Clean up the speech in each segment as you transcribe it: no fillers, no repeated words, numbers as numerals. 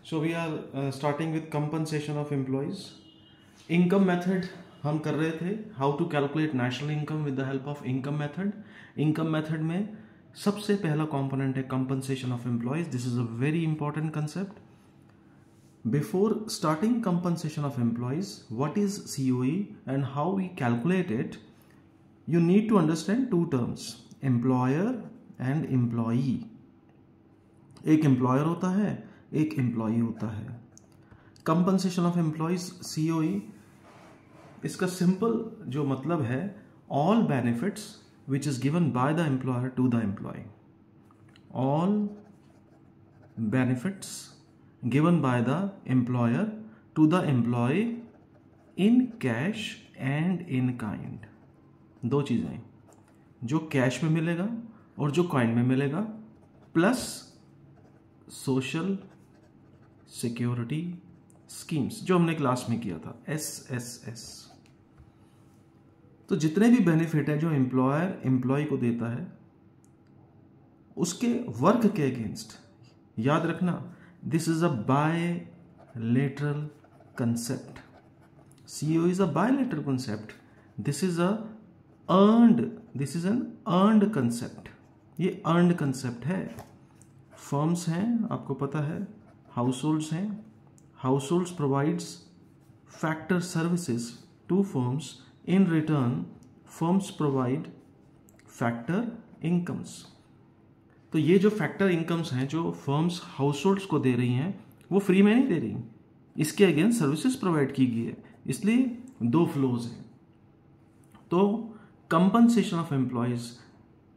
So we are starting with compensation of employees. Income method हम कर रहे थे, how to calculate national income with the help of income method. Income method में सबसे पहला component है compensation of employees. This is a very important concept. Before starting compensation of employees, what is COE and how we calculate it, you need to understand two terms, employer and employee. एक employer होता है, एक employee होता है. Compensation of employees COE, इसका simple जो मतलब है, all benefits which is given by the employer to the employee. All benefits given by the employer to the employee in cash and in kind. दो चीजें, जो cash में मिलेगा और जो काइंड में मिलेगा, प्लस सोशल सिक्योरिटी स्कीम्स जो हमने क्लास में किया था, SSS. तो जितने भी बेनिफिट है जो एम्प्लॉयर एम्प्लॉय को देता है, उसके वर्क के अगेंस्ट, याद रखना, this is a bilateral concept. CO is a bilateral concept. This is an earned concept. ये earned concept है. फर्म्स हैं, आपको पता है, हाउसहोल्ड्स हैं. Households provides factor services to firms. In return firms provide factor incomes. तो ये जो फैक्टर इनकम्स हैं जो फर्म्स हाउसहोल्ड्स को दे रही हैं, वो फ्री में नहीं दे रही, इसके अगेंस्ट सर्विसेज प्रोवाइड की गई है. इसलिए दो फ्लोज हैं. तो compensation of employees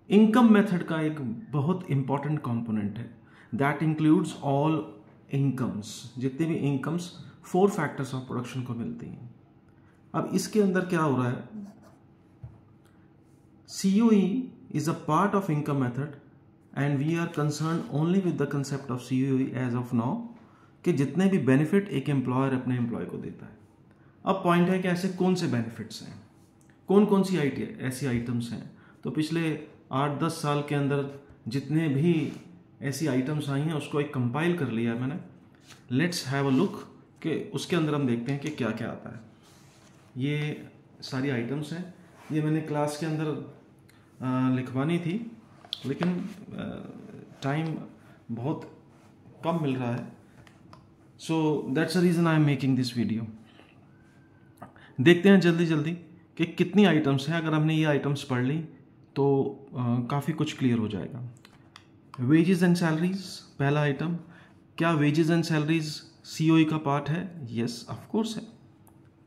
income method का एक बहुत इंपॉर्टेंट कंपोनेंट है. दैट इंक्लूड्स ऑल इनकम्स, जितने भी इनकम्स 4 फैक्टर्स ऑफ प्रोडक्शन को मिलती हैं. अब इसके अंदर क्या हो रहा है, COE is a part of income method and we are concern only with the concept of COE as of now, कि जितने भी बेनिफिट एक एम्प्लॉयर अपने एम्प्लॉय को देता है. अब पॉइंट है कि ऐसे कौन से बेनिफिट्स हैं, कौन कौन सी ऐसी आइटम्स हैं. तो पिछले 8-10 साल के अंदर जितने भी ऐसी आइटम्स आई हैं उसको एक कंपाइल कर लिया है मैंने. लेट्स हैव अ लुक कि उसके अंदर हम देखते हैं कि क्या क्या आता है. ये सारी आइटम्स हैं, ये मैंने क्लास के अंदर लिखवानी थी, लेकिन टाइम बहुत कम मिल रहा है. So that's the reason I am making this video. देखते हैं जल्दी जल्दी कि कितनी आइटम्स हैं. अगर हमने ये आइटम्स पढ़ ली तो काफ़ी कुछ क्लियर हो जाएगा. वेजेस एंड सैलरीज पहला आइटम. क्या वेजेस एंड सैलरीज COE का पार्ट है? यस, ऑफ कोर्स है.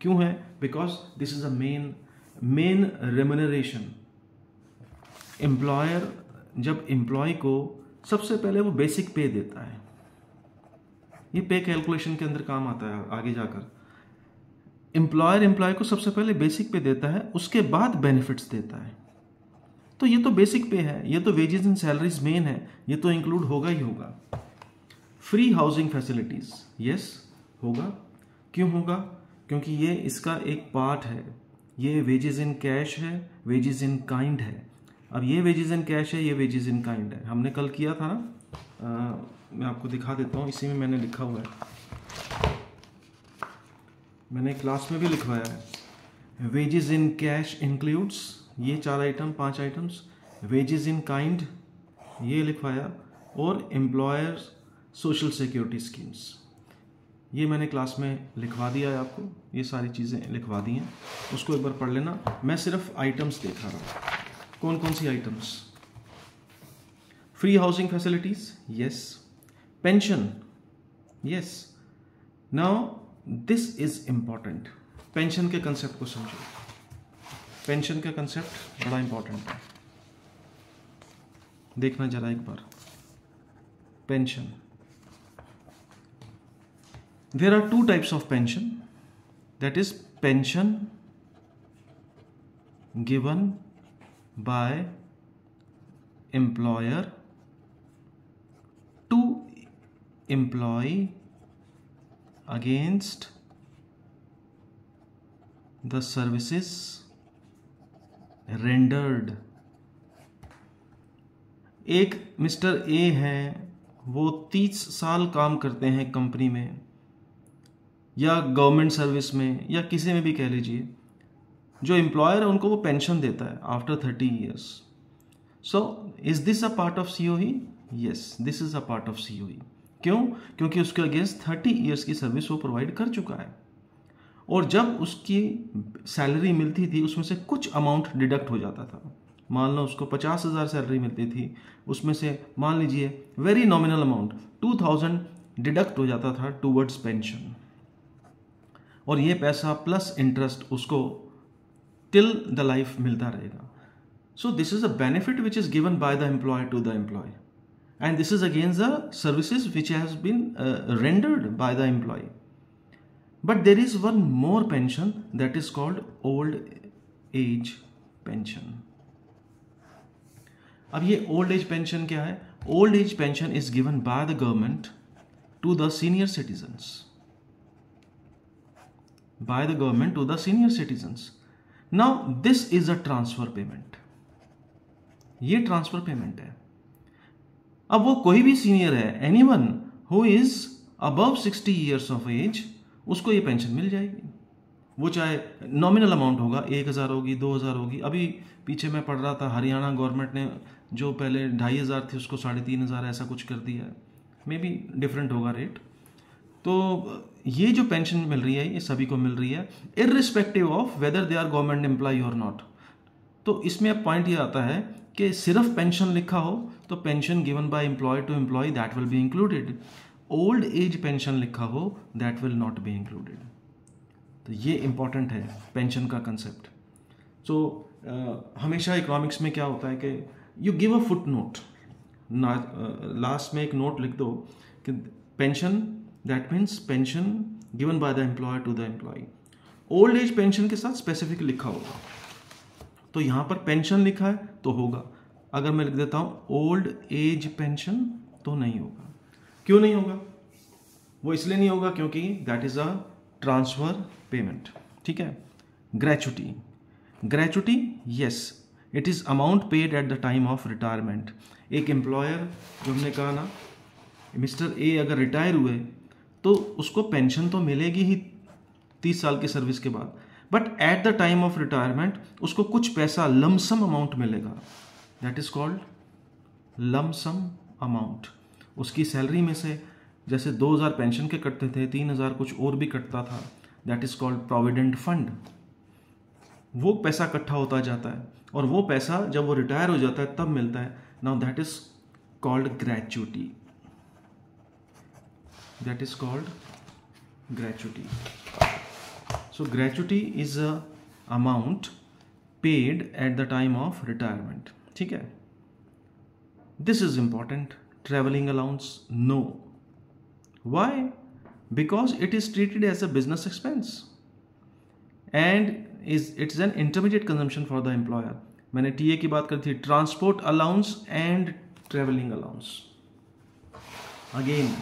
क्यों है? Because this is a main remuneration. Employer जब एम्प्लॉय को सबसे पहले वो बेसिक पे देता है, ये पे कैलकुलेशन के अंदर काम आता है आगे जाकर. एम्प्लॉयर एम्प्लॉय को सबसे पहले बेसिक पे देता है, उसके बाद बेनिफिट्स देता है. तो ये तो बेसिक पे है, ये तो वेजेस एंड सैलरीज मेन है, ये तो इंक्लूड होगा ही होगा. फ्री हाउसिंग फैसिलिटीज, यस होगा. क्यों होगा? क्योंकि ये इसका एक पार्ट है. ये वेजेस इन कैश है, वेजेस इन काइंड है. अब ये वेजेस इन कैश है, ये वेजेस इन काइंड है. हमने कल किया था ना, मैं आपको दिखा देता हूँ, इसी में मैंने लिखा हुआ है, मैंने क्लास में भी लिखवाया है. वेजेस इन कैश इंक्लूड्स ये 4 item, 5 items. Wages in kind ये लिखवाया, और एम्प्लॉयर सोशल सिक्योरिटी स्कीम्स ये मैंने क्लास में लिखवा दिया है आपको. ये सारी चीज़ें लिखवा दी हैं, उसको एक बार पढ़ लेना. मैं सिर्फ आइटम्स देखा रहा हूँ, कौन कौन सी items. Free housing facilities, yes. Pension, yes. Now this is important. Pension के कंसेप्ट को समझो. पेंशन का कंसेप्ट बड़ा इंपॉर्टेंट है, देखना जरा एक बार. Pension, there are 2 types of pension, that is pension given by employer to employee against the services rendered. एक मिस्टर ए हैं, वो 30 साल काम करते हैं कंपनी में या गवर्नमेंट सर्विस में या किसी में भी कह लीजिए, जो एम्प्लॉयर है उनको वो पेंशन देता है after 30 years. So is this a part of COE? Yes, this is a part of COE. क्यों? क्योंकि उसके अगेंस्ट 30 ईयर्स की सर्विस वो प्रोवाइड कर चुका है, और जब उसकी सैलरी मिलती थी उसमें से कुछ अमाउंट डिडक्ट हो जाता था. मान लो उसको 50,000 सैलरी मिलती थी, उसमें से मान लीजिए वेरी नॉमिनल अमाउंट 2,000 डिडक्ट हो जाता था टूवर्ड्स पेंशन, और ये पैसा प्लस इंटरेस्ट उसको टिल द लाइफ मिलता रहेगा. So this is a benefit which is given by the employer to the employee, and this is against the services which has been rendered by the employee. But there is one more pension that is called old age pension. अब ये old age pension क्या है? Old age pension is given by the government to the senior citizens. By the government to the senior citizens. Now this is a transfer payment. ये transfer payment है. अब वो कोई भी senior है, anyone who is above 60 years of age, उसको ये pension मिल जाएगी. वो चाहे नॉमिनल अमाउंट होगा, 1,000 होगी, 2,000 होगी. अभी पीछे मैं पढ़ रहा था, हरियाणा गवर्नमेंट ने जो पहले 2,500 थी उसको 3,500 ऐसा कुछ कर दिया है. मे बी डिफरेंट होगा रेट. तो ये जो पेंशन मिल रही है ये सभी को मिल रही है, irrespective of whether they are government employee or not. तो इसमें अब पॉइंट ये आता है कि सिर्फ पेंशन लिखा हो तो pension given by employee to employee that will be included. Old age pension लिखा हो that will not be included. तो ये इंपॉर्टेंट है पेंशन का कंसेप्ट. सो हमेशा इकोनॉमिक्स में क्या होता है कि you give a foot note, last में एक नोट लिख दो कि pension that means pension given by the employer to the employee. Old age pension के साथ स्पेसिफिक लिखा होगा, तो यहाँ पर पेंशन लिखा है तो होगा. अगर मैं लिख देता हूँ ओल्ड एज पेंशन तो नहीं होगा. क्यों नहीं होगा? वो इसलिए नहीं होगा क्योंकि that is a transfer payment. ठीक है. Gratuity. Gratuity, yes, it is amount paid at the time of retirement. एक एम्प्लॉयर, जो हमने कहा ना, मिस्टर ए अगर रिटायर हुए तो उसको पेंशन तो मिलेगी ही 30 साल की सर्विस के बाद, but at the time of retirement उसको कुछ पैसा लमसम अमाउंट मिलेगा. That is called lump sum amount. उसकी सैलरी में से जैसे 2,000 पेंशन के कटते थे, 3,000 कुछ और भी कटता था, that is called provident fund. वो पैसा इकट्ठा होता जाता है और वो पैसा जब वो रिटायर हो जाता है तब मिलता है. Now that is called gratuity. That is called gratuity. So gratuity is a amount paid at the time of retirement. ठीक है. This is important. Traveling allowance, no. Why? Because it is treated as a business expense and it's an intermediate consumption for the employer. मैंने TA की बात करी थी, transport allowance and travelling allowance. Again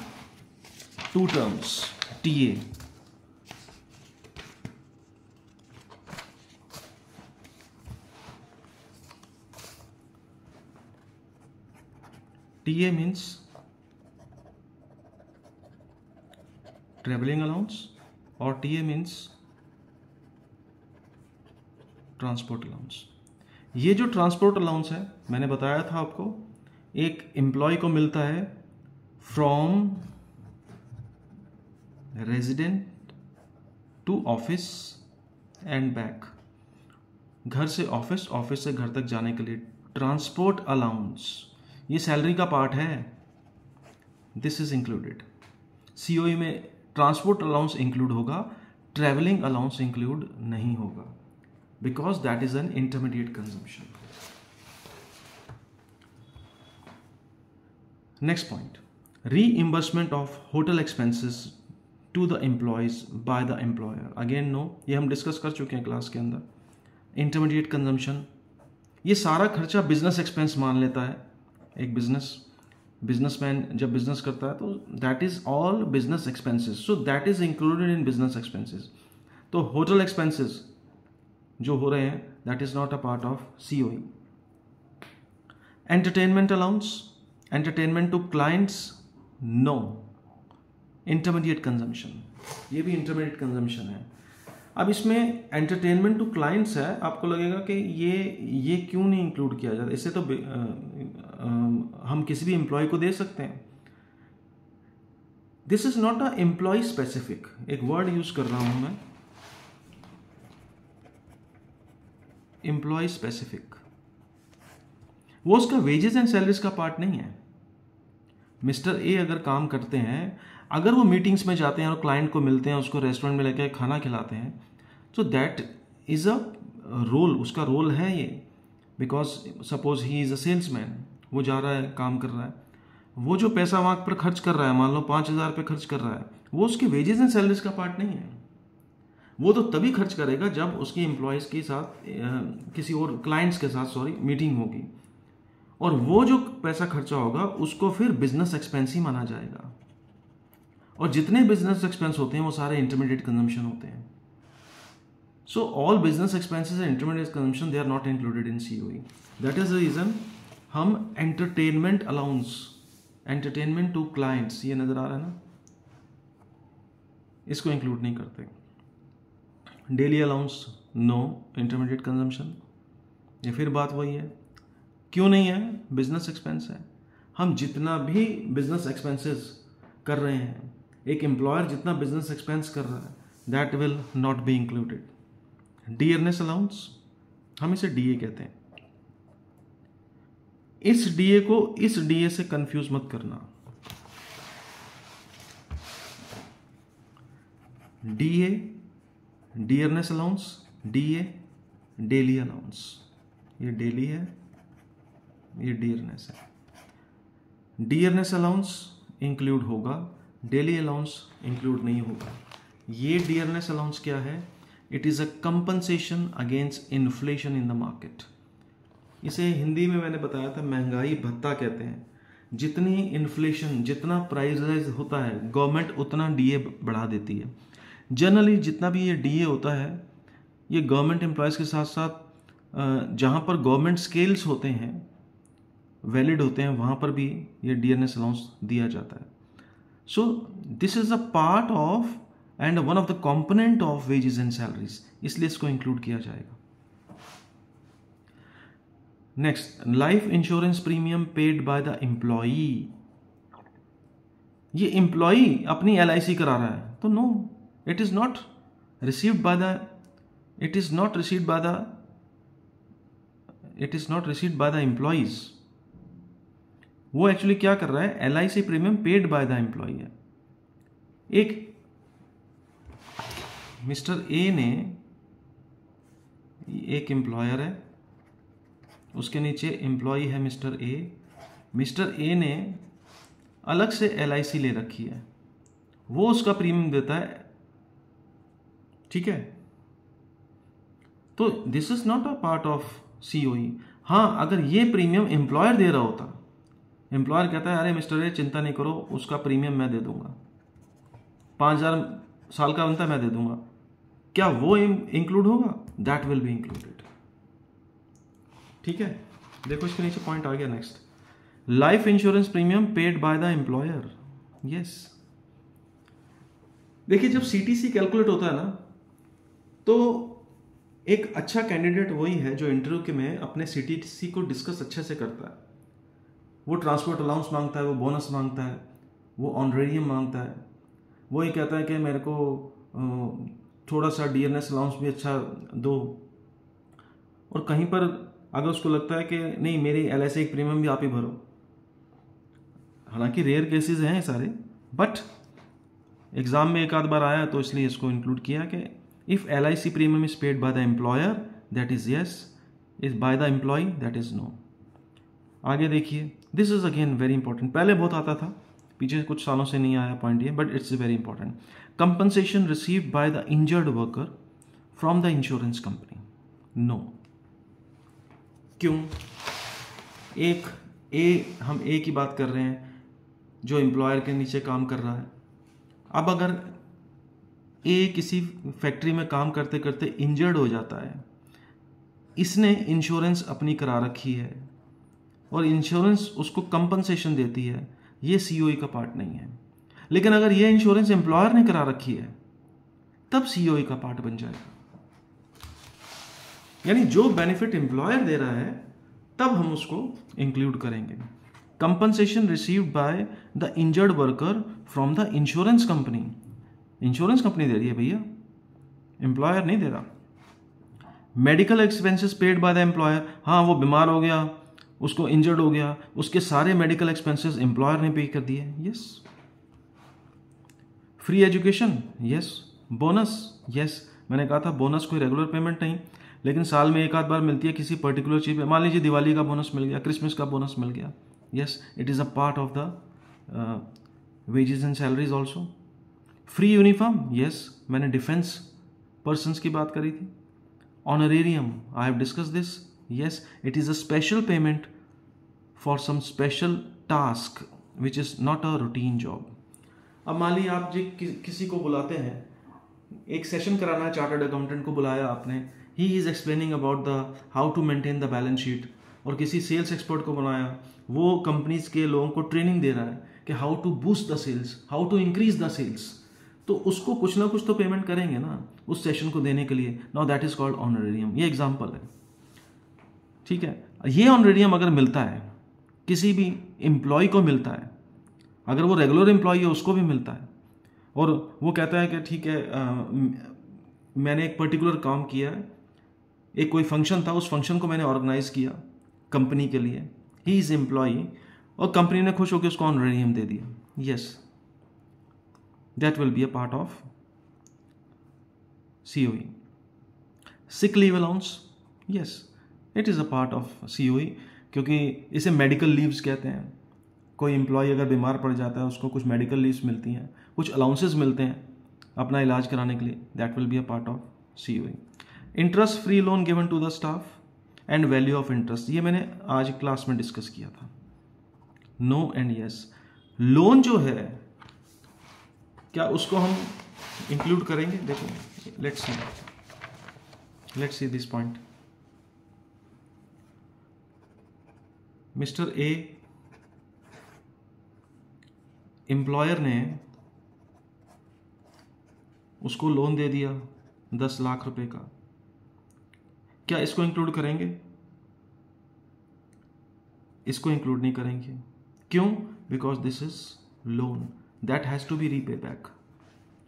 two terms. TA, TA means traveling allowance और TA means transport allowance. ये जो transport allowance है मैंने बताया था आपको, एक एम्प्लॉय को मिलता है from resident to office and back. घर से ऑफिस, ऑफिस से घर तक जाने के लिए ट्रांसपोर्ट अलाउंस, ये सैलरी का पार्ट है. This is included. COE में ट्रांसपोर्ट अलाउंस इंक्लूड होगा, ट्रैवलिंग अलाउंस इंक्लूड नहीं होगा, because that is an intermediate consumption. Next point, reimbursement of hotel expenses to the employees by the employer. Again no, ये हम discuss कर चुके हैं class के अंदर. इंटरमीडिएट कंजम्पशन, ये सारा खर्चा बिजनेस एक्सपेंस मान लेता है. एक बिजनेसमैन जब बिजनेस करता है तो that is all business expenses, so that is included in business expenses. तो होटल एक्सपेंसेस जो हो रहे हैं that is not a part of COE. Entertainment allowance, entertainment to clients no. Intermediate consumption, ये भी इंटरमीडिएट कंजम्पशन है। अब इसमें एंटरटेनमेंट टू क्लाइंट्स है, आपको लगेगा कि ये क्यों नहीं इंक्लूड किया जाता, इससे तो हम किसी भी एम्प्लॉय को दे सकते हैं। This is not a employee specific, एक वर्ड यूज कर रहा हूं मैं, एम्प्लॉय स्पेसिफिक। वो उसका वेजेस एंड सैलरीज का पार्ट नहीं है। मिस्टर ए अगर काम करते हैं, अगर वो मीटिंग्स में जाते हैं और क्लाइंट को मिलते हैं, उसको रेस्टोरेंट में लेकर खाना खिलाते हैं, तो दैट इज अ रोल, उसका रोल है ये। Because suppose he is a salesman, वो जा रहा है, काम कर रहा है, वो जो पैसा वहां पर खर्च कर रहा है, मान लो 5,000 रुपये खर्च कर रहा है, वो उसके वेजेस एंड सैलरीज का पार्ट नहीं है। वो तो तभी खर्च करेगा जब उसकी एम्प्लॉयज़ के साथ किसी और क्लाइंट्स के साथ मीटिंग होगी, और वो जो पैसा खर्चा होगा उसको फिर बिजनेस एक्सपेंस ही माना जाएगा। और जितने बिजनेस एक्सपेंस होते हैं वो सारे इंटरमीडिएट कंजम्पशन होते हैं। So all business expenses and intermediate consumption they are not included in COE. That is the reason हम entertainment allowance, entertainment to clients, ये नजर आ रहा है ना, इसको इंक्लूड नहीं करते। Daily allowance no intermediate consumption, ये फिर बात वही है, क्यों नहीं है, बिजनेस एक्सपेंस है। हम जितना भी बिजनेस एक्सपेंसेस कर रहे हैं, एक एम्प्लॉयर जितना बिजनेस एक्सपेंस कर रहा है, that will not be included. Dearness allowance, हम इसे डीए कहते हैं। इस डीए को इस डीए से कंफ्यूज मत करना। DA dearness allowance, DA daily allowance, ये डेली है, ये डियरनेस है। डियरनेस अलाउंस इंक्लूड होगा, डेली अलाउंस इंक्लूड नहीं होगा। ये डियरनेस अलाउंस क्या है? It is a compensation against inflation in the market. इसे हिंदी में मैंने बताया था, महंगाई भत्ता कहते हैं। जितनी इन्फ्लेशन, जितना प्राइस राइज होता है, गवर्नमेंट उतना डीए बढ़ा देती है। जनरली जितना भी ये डीए होता है, ये गवर्नमेंट एम्प्लॉयज़ के साथ साथ जहाँ पर गवर्नमेंट स्केल्स होते हैं, वैलिड होते हैं, वहाँ पर भी ये डियरनेस अलाउंस दिया जाता है। So this is a part of and one of the component of wages and salaries, इसलिए इसको इंक्लूड किया जाएगा। Next, life insurance premium paid by the employee. ये एम्प्लॉई अपनी LIC करा रहा है, तो no, it is not received by the, it is not received by the, it is not received by the employees. वो actually क्या कर रहा है, LIC premium paid by the employee है। एक मिस्टर ए ने, एक एम्प्लॉयर है, उसके नीचे एम्प्लॉई है मिस्टर ए। मिस्टर ए ने अलग से LIC ले रखी है, वो उसका प्रीमियम देता है, ठीक है। तो this is not a part of COE। हाँ, अगर ये प्रीमियम एम्प्लॉयर दे रहा होता, एम्प्लॉयर कहता है अरे मिस्टर ए चिंता नहीं करो, उसका प्रीमियम मैं दे दूंगा, 5,000 साल का बनता मैं दे दूंगा, क्या वो इंक्लूड होगा? दैट विल बी इंक्लूडेड, ठीक है। देखो इसके नीचे पॉइंट आ गया। Next, life insurance premium paid by the employer. Yes, देखिए जब CTC कैलकुलेट होता है ना, तो एक अच्छा कैंडिडेट वही है जो इंटरव्यू के में अपने CTC को डिस्कस अच्छे से करता है। वो ट्रांसपोर्ट अलाउंस मांगता है, वो बोनस मांगता है, वो ऑनरेरियम मांगता है, वो ही कहता है कि मेरे को थोड़ा सा डियरनेस अलाउंस भी अच्छा दो। और कहीं पर अगर उसको लगता है कि नहीं, मेरी LIC प्रीमियम भी आप ही भरो, हालांकि रेयर केसेस हैं सारे, बट एग्जाम में एक आध बार आया तो इसलिए इसको इंक्लूड किया कि if LIC premium is paid by the employer that is yes, is by the employee that is no. आगे देखिए, this is again very important, पहले बहुत आता था, पीछे कुछ सालों से नहीं आया पॉइंट ये, but it's very important. Compensation received by the injured worker from the insurance company, no. क्यों? हम ए की बात कर रहे हैं जो एम्प्लॉयर के नीचे काम कर रहा है। अब अगर ए किसी फैक्ट्री में काम करते करते इंजर्ड हो जाता है, इसने इंश्योरेंस अपनी करा रखी है और इंश्योरेंस उसको कंपनसेशन देती है, ये सीओई का पार्ट नहीं है। लेकिन अगर ये इंश्योरेंस एम्प्लॉयर ने करा रखी है तब सीओई का पार्ट बन जाएगा। यानी जो बेनिफिट एम्प्लॉयर दे रहा है तब हम उसको इंक्लूड करेंगे। Compensation received by the injured worker from the insurance company, insurance company दे रही है भैया, एम्प्लॉयर नहीं दे रहा। Medical expenses paid by the employer, हाँ वो बीमार हो गया, उसको इंजर्ड हो गया, उसके सारे मेडिकल एक्सपेंसेस एम्प्लॉयर ने पे कर दिए, yes. Free education, yes. Bonus, yes. मैंने कहा था बोनस कोई रेगुलर पेमेंट नहीं, लेकिन साल में एक आध बार मिलती है किसी पर्टिकुलर चीज पे। मान लीजिए दिवाली का बोनस मिल गया, क्रिसमस का बोनस मिल गया, yes, it is a part of the wages and salaries also. Free uniform, yes, मैंने डिफेंस पर्सन्स की बात करी थी। Honorarium, I have discuss this, yes, it is a special payment for some special task which is not a routine job. अब मान लीजिए आप जी किसी को बुलाते हैं, एक सेशन कराना है, चार्टर्ड अकाउंटेंट को बुलाया आपने, he is explaining about the how to maintain the balance sheet, और किसी सेल्स एक्सपर्ट को बनाया, वो कंपनीज के लोगों को ट्रेनिंग दे रहा है कि how to boost the sales, how to increase the sales, तो उसको कुछ ना कुछ तो पेमेंट करेंगे ना उस सेशन को देने के लिए। Now that is called honorarium. ये एग्जांपल है, ठीक है। ये ऑनरेरियम अगर मिलता है किसी भी एम्प्लॉय को मिलता है, अगर वो रेगुलर एम्प्लॉय है उसको भी मिलता है, और वो कहता है कि ठीक है मैंने एक पर्टिकुलर काम किया है, एक कोई फंक्शन था, उस फंक्शन को मैंने ऑर्गेनाइज किया कंपनी के लिए, ही इज एम्प्लॉय, और कंपनी ने खुश होकर उसको ऑनरेरियम दे दिया, yes, that will be a part of COE. Sick leave allowance, yes, it is a part of COE, क्योंकि इसे मेडिकल लीव्स कहते हैं। कोई एम्प्लॉय अगर बीमार पड़ जाता है उसको कुछ मेडिकल लीव्स मिलती हैं, कुछ अलाउंसेस मिलते हैं अपना इलाज कराने के लिए, that will be a part of COE. Interest free loan given to the staff and value of interest, ये मैंने आज क्लास में डिस्कस किया था। नो एंड यस, लोन जो है क्या उसको हम इंक्लूड करेंगे? देखो, let's see this point. Mister A, employer ने उसको लोन दे दिया 10 लाख रुपए का, क्या इसको इंक्लूड करेंगे? इसको इंक्लूड नहीं करेंगे। क्यों? Because this is loan that has to be repay back,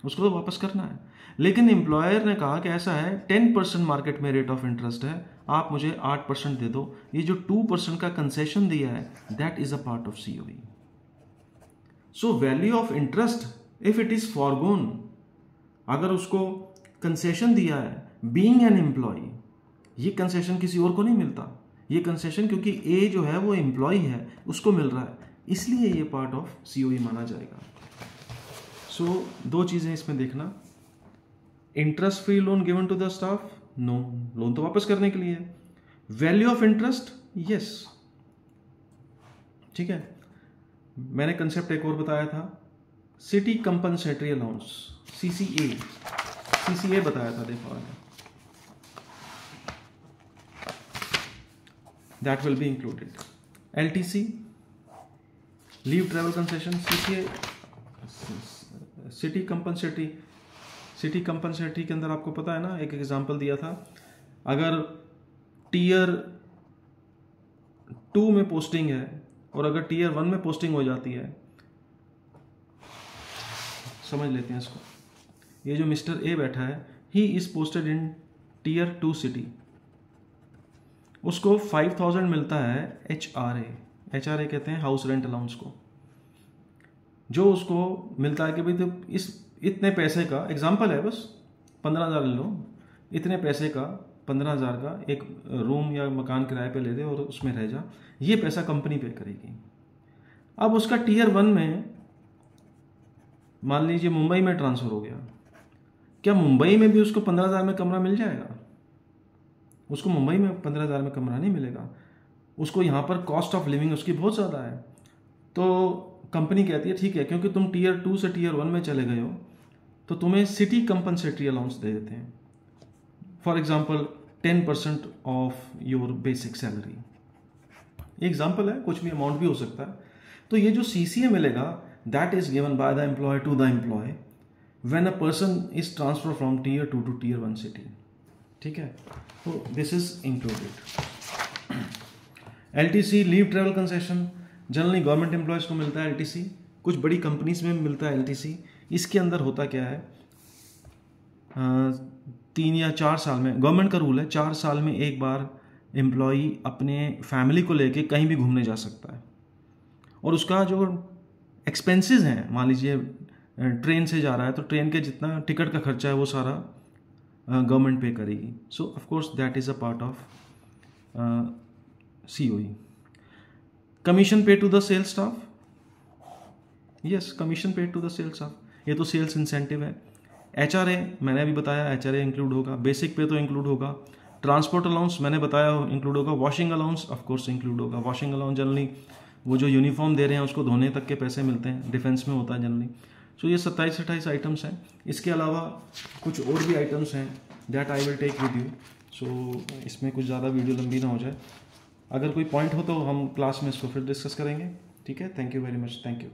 उसको तो वापस करना है। लेकिन एम्प्लॉयर ने कहा कि ऐसा है 10% मार्केट में रेट ऑफ इंटरेस्ट है, आप मुझे 8% दे दो, ये जो 2% का कंसेशन दिया है that is a part of COE. So value of interest if it is forgone, अगर उसको कंसेशन दिया है बीइंग एन एम्प्लॉय, ये कंसेशन किसी और को नहीं मिलता, ये कंसेशन क्योंकि ए जो है वो एम्प्लॉय है उसको मिल रहा है, इसलिए ये पार्ट ऑफ सीओई माना जाएगा। सो दो चीजें इसमें देखना, interest free loan given to the staff, no, loan तो वापस करने के लिए है। वैल्यू ऑफ इंटरेस्ट, यस, ठीक है। मैंने कंसेप्ट एक और बताया था, सिटी कंपनसेटरी अलाउंस, सीसीए बताया था, देखो that will be included. LTC, leave travel concession, CCA, city compensatory के अंदर आपको पता है ना, एक एग्जांपल दिया था, अगर टीयर 2 में पोस्टिंग है और अगर टीयर 1 में पोस्टिंग हो जाती है, समझ लेते हैं इसको, ये जो मिस्टर ए बैठा है, he is posted in tier 2 city, उसको 5000 मिलता है एचआरए कहते हैं हाउस रेंट अलाउंस को, जो उसको मिलता है कि भाई तो इस इतने पैसे का, एग्जाम्पल है बस, 15,000 ले लो, इतने पैसे का 15,000 का एक रूम या मकान किराए पे ले दे और उसमें रह जा, ये पैसा कंपनी पे करेगी। अब उसका टीयर 1 में मान लीजिए मुंबई में ट्रांसफर हो गया, क्या मुंबई में भी उसको 15,000 में कमरा मिल जाएगा? उसको मुंबई में 15,000 में कमरा नहीं मिलेगा, उसको यहाँ पर कॉस्ट ऑफ लिविंग उसकी बहुत ज़्यादा है। तो कंपनी कहती है ठीक है, क्योंकि तुम टीयर 2 से टीयर 1 में चले गए हो तो तुम्हें सिटी कंपनसेटरी अलाउंस दे देते हैं, for example 10% of your basic salary. Example है, कुछ भी अमाउंट भी हो सकता है। तो ये जो CCA मिलेगा that is given by the employer to the employee when a person is transfer from Tier 2 to Tier 1 city, ठीक है। तो this is included. LTC leave travel concession generally government employees को मिलता है LTC, कुछ बड़ी companies में मिलता है LTC। इसके अंदर होता क्या है, 3 या 4 साल में, गवर्नमेंट का रूल है 4 साल में एक बार एम्प्लॉई अपने फैमिली को लेके कहीं भी घूमने जा सकता है, और उसका जो एक्सपेंसेस हैं, मान लीजिए ट्रेन से जा रहा है तो ट्रेन के जितना टिकट का खर्चा है वो सारा गवर्नमेंट पे करेगी। So of course that is a part of COE। Commission pay to the sales staff, yes commission paid to the sales staff, ये तो सेल्स इंसेंटिव है। HRA मैंने अभी बताया, HRA इंक्लूड होगा, बेसिक पे तो इंक्लूड होगा, ट्रांसपोर्ट अलाउंस मैंने बताया इंक्लूड होगा, washing allowance of course include होगा। वॉशिंग अलाउंस जनरली वो जो यूनिफॉर्म दे रहे हैं उसको धोने तक के पैसे मिलते हैं, डिफेंस में होता है जनरली। सो ये 27-28 आइटम्स हैं। इसके अलावा कुछ और भी आइटम्स हैं that I will take with you. So इसमें कुछ ज़्यादा वीडियो लंबी ना हो जाए, अगर कोई पॉइंट हो तो हम क्लास में इसको फिर डिस्कस करेंगे, ठीक है। Thank you very much, thank you.